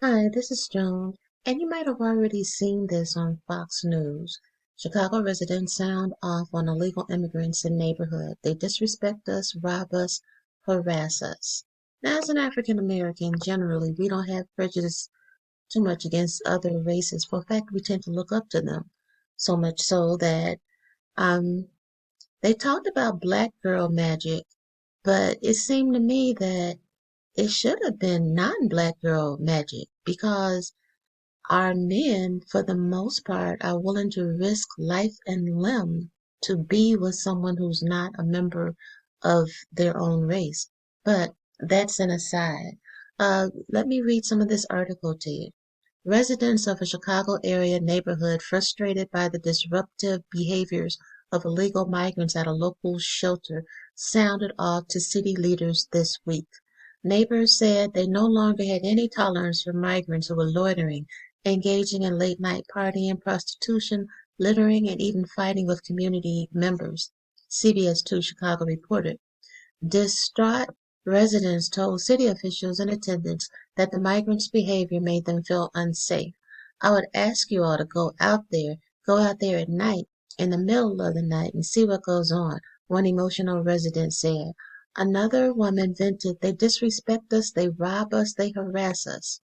Hi, this is Joan, and you might have already seen this on Fox News. Chicago residents sound off on illegal immigrants in neighborhood. They disrespect us, rob us, harass us. Now, as an African American, generally, we don't have prejudice too much against other races. For a fact, we tend to look up to them. So much so that um, they talked about black girl magic, but it seemed to me that it should have been non-black girl magic because our men, for the most part, are willing to risk life and limb to be with someone who's not a member of their own race. But that's an aside. Let me read some of this article to you. Residents of a Chicago area neighborhood frustrated by the disruptive behaviors of illegal migrants at a local shelter sounded off to city leaders this week. Neighbors said they no longer had any tolerance for migrants who were loitering, engaging in late night partying, prostitution, littering, and even fighting with community members, CBS 2 Chicago reported. Distraught residents told city officials in attendance that the migrants' behavior made them feel unsafe. I would ask you all to go out there at night, in the middle of the night, and see what goes on, one emotional resident said. Another woman vented, they disrespect us, they rob us, they harass us.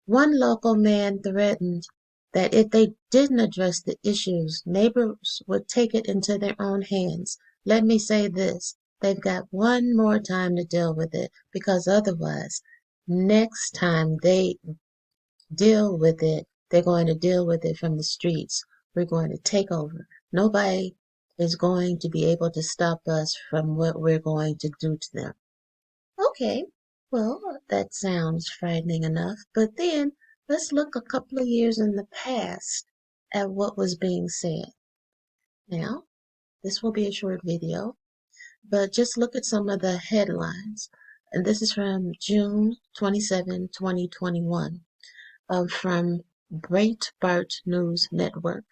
One local man threatened that if they didn't address the issues, neighbors would take it into their own hands. Let me say this, they've got one more time to deal with it because otherwise, next time they deal with it, they're going to deal with it from the streets. We're going to take over. Nobody is going to be able to stop us from what we're going to do to them. Okay, well, that sounds frightening enough, but then let's look a couple of years in the past at what was being said. Now, this will be a short video, but just look at some of the headlines. And this is from June 27, 2021, from Breitbart News Network.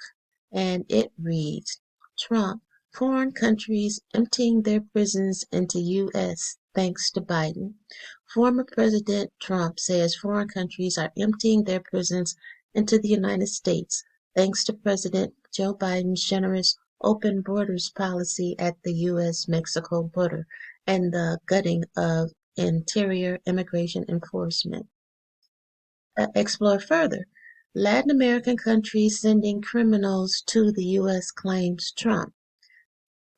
And it reads, Trump, foreign countries emptying their prisons into U.S. thanks to Biden. Former President Trump says foreign countries are emptying their prisons into the United States thanks to President Joe Biden's generous open borders policy at the U.S.-Mexico border and the gutting of interior immigration enforcement. Explore further. Latin American countries sending criminals to the U.S. claims Trump.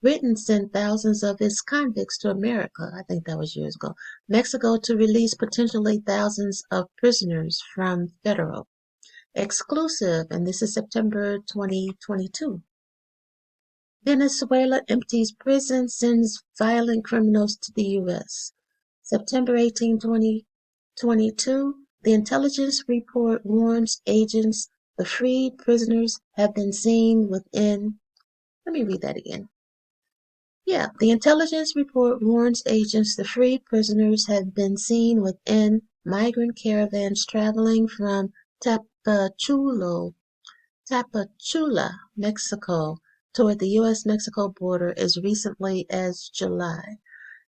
Britain sent thousands of its convicts to America. I think that was years ago. Mexico to release potentially thousands of prisoners from federal. Exclusive, and this is September 2022. Venezuela empties prison, sends violent criminals to the U.S. September 18, 2022. The intelligence report warns agents the freed prisoners have been seen within. Let me read that again. Yeah, the intelligence report warns agents the freed prisoners have been seen within migrant caravans traveling from Tapachula, Mexico, toward the U.S.-Mexico border as recently as July.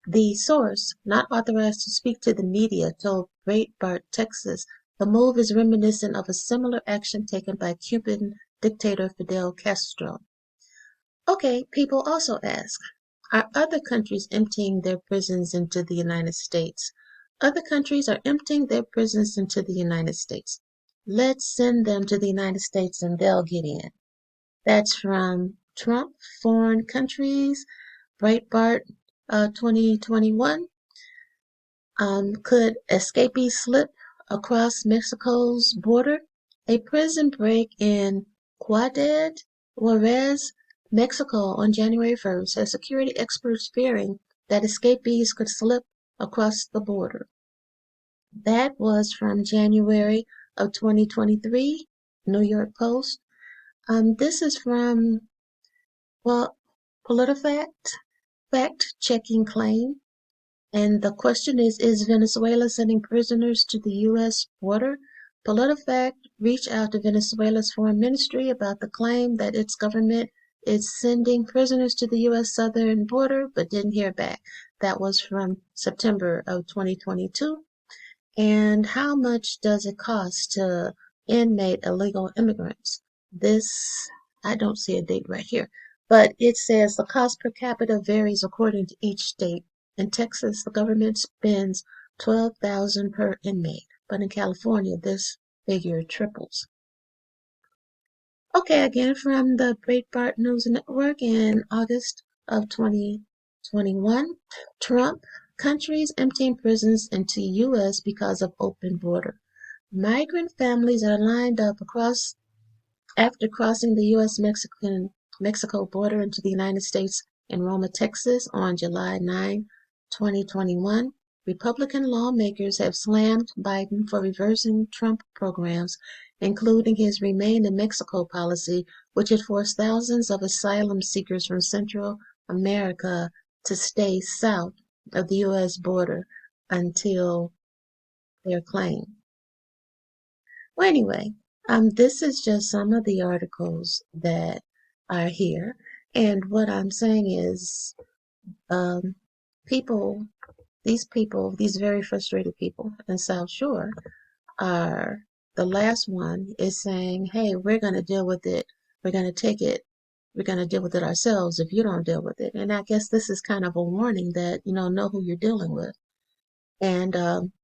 The source, not authorized to speak to the media, told Breitbart Texas the move is reminiscent of a similar action taken by Cuban dictator Fidel Castro. Okay, people also ask, are other countries emptying their prisons into the United States? Other countries are emptying their prisons into the United States. Let's send them to the United States and they'll get in. That's from Trump, Foreign Countries, Breitbart 2021. Could escapees slip across Mexico's border? A prison break in Ciudad Juarez, Mexico on January 1st has security experts fearing that escapees could slip across the border. That was from January of 2023, New York Post. This is from, well, PolitiFact, fact-checking claim. And the question is Venezuela sending prisoners to the U.S. border? PolitiFact reached out to Venezuela's foreign ministry about the claim that its government is sending prisoners to the U.S. southern border, but didn't hear back. That was from September of 2022. And how much does it cost to inmate illegal immigrants? This, I don't see a date right here, but it says the cost per capita varies according to each state. In Texas, the government spends $12,000 per inmate, but in California, this figure triples. Okay, again from the Breitbart News Network in August of 2021, Trump, countries emptying prisons into U.S. because of open border. Migrant families are lined up across after crossing the U.S.-Mexico border into the United States in Roma, Texas on July 9, 2021. Republican lawmakers have slammed Biden for reversing Trump programs, including his Remain in Mexico policy, which had forced thousands of asylum seekers from Central America to stay south of the U.S. border until their claim. Well, anyway, this is just some of the articles that are here. And what I'm saying is, um, people, these very frustrated people in South Shore are, the last one is saying, hey, we're going to deal with it. We're going to take it. We're going to deal with it ourselves if you don't deal with it. And I guess this is kind of a warning that, know who you're dealing with. And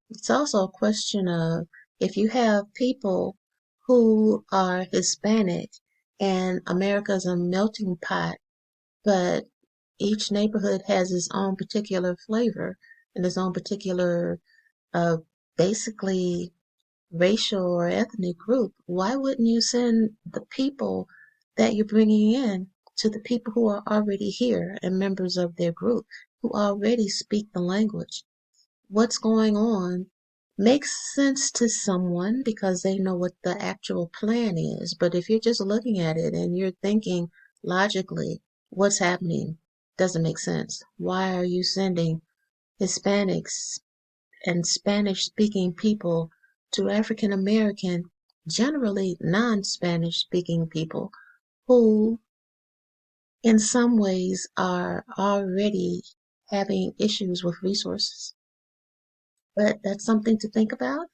it's also a question of if you have people who are Hispanic and America's a melting pot, but each neighborhood has its own particular flavor and its own particular, uh, basically racial or ethnic group, why wouldn't you send the people that you're bringing in to the people who are already here and members of their group who already speak the language? What's going on makes sense to someone because they know what the actual plan is. But if you're just looking at it and you're thinking logically, what's happening doesn't make sense. Why are you sending Hispanics and Spanish speaking people to African American, generally non Spanish speaking people who, in some ways, are already having issues with resources? But that's something to think about.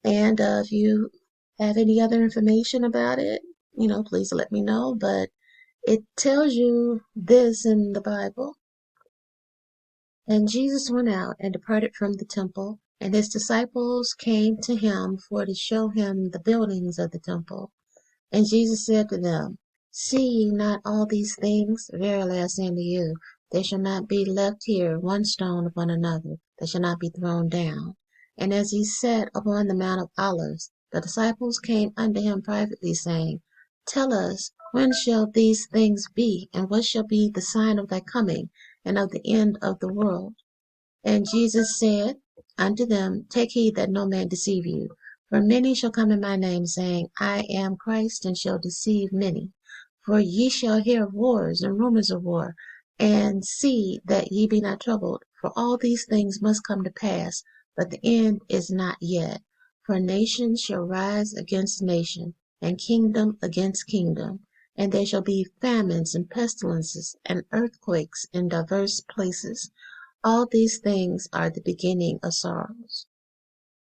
And if you have any other information about it, please let me know. But it tells you this in the Bible. And Jesus went out and departed from the temple, and his disciples came to him for to show him the buildings of the temple. And Jesus said to them, See ye not all these things? Verily I say unto you, there shall not be left here one stone upon another that shall not be thrown down. And as he sat upon the Mount of Olives, the disciples came unto him privately, saying, Tell us, when shall these things be, and what shall be the sign of thy coming, and of the end of the world? And Jesus said unto them, Take heed that no man deceive you. For many shall come in my name, saying, I am Christ, and shall deceive many. For ye shall hear of wars and rumors of war, and see that ye be not troubled. For all these things must come to pass, but the end is not yet. For nation shall rise against nation, and kingdom against kingdom. And there shall be famines and pestilences and earthquakes in divers places. All these things are the beginning of sorrows.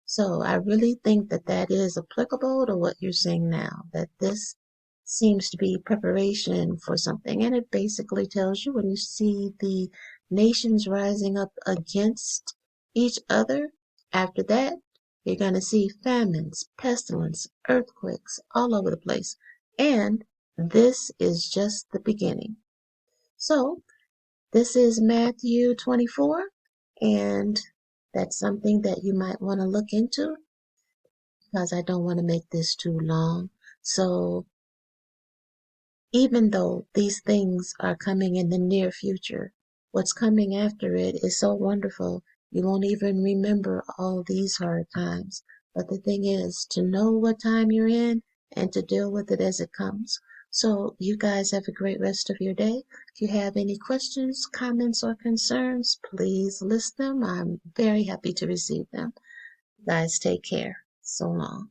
So I really think that that is applicable to what you're saying now, that this seems to be preparation for something. And it basically tells you when you see the nations rising up against each other, after that, you're going to see famines, pestilence, earthquakes all over the place. And this is just the beginning. So this is Matthew 24, and that's something that you might want to look into because I don't want to make this too long. So, even though these things are coming in the near future, what's coming after it is so wonderful, you won't even remember all these hard times. But the thing is to know what time you're in and to deal with it as it comes. So, you guys have a great rest of your day. If you have any questions, comments, or concerns, please list them. I'm very happy to receive them. Guys, take care. So long.